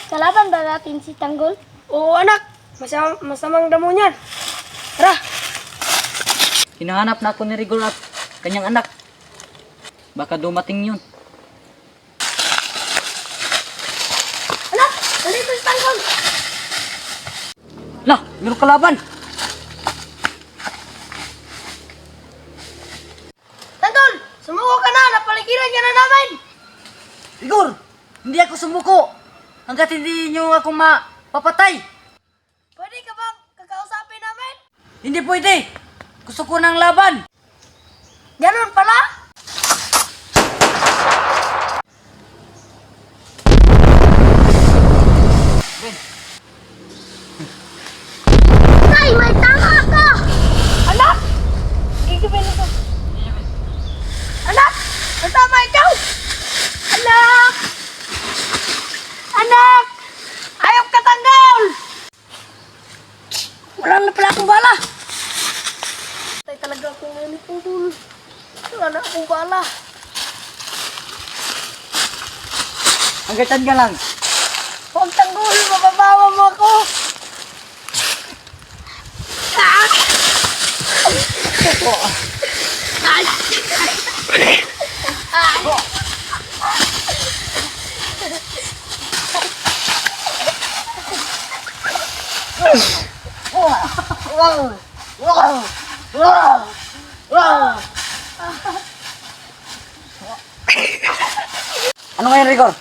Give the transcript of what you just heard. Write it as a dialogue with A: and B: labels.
A: Kalaban ba natin si Tanggol?
B: Oo anak, masamang damo niyan. Tara,
C: Hinahanap na ako ni Rigor at kanyang anak. Baka dumating yun.
B: anak, nandito si Tanggol.
C: Lah, mayroong kalaban.
B: Tanggol, sumuko ka na, napaligiran niya na namin.
C: Rigor, hindi ako sumuko. Hanggat hindi nyo ako mapapatay.
B: Pwede ka bang kakausapin namin?
C: Hindi pwede. Gusto ko ng laban.
B: Ganun pala?
A: Tay, may tama ka!
B: Anak! Gigawin ito. Anak! Natama ikaw! Anak! Anak! Ayaw ka Tanggol! Wala na pala akong bala. Tay talaga akong nanipudol. Wala na akong bala.
C: Hanggang ka lang.
B: Huwag Tanggol, mababawa mo ako. Ah!
C: Ano ngayon, Rigor?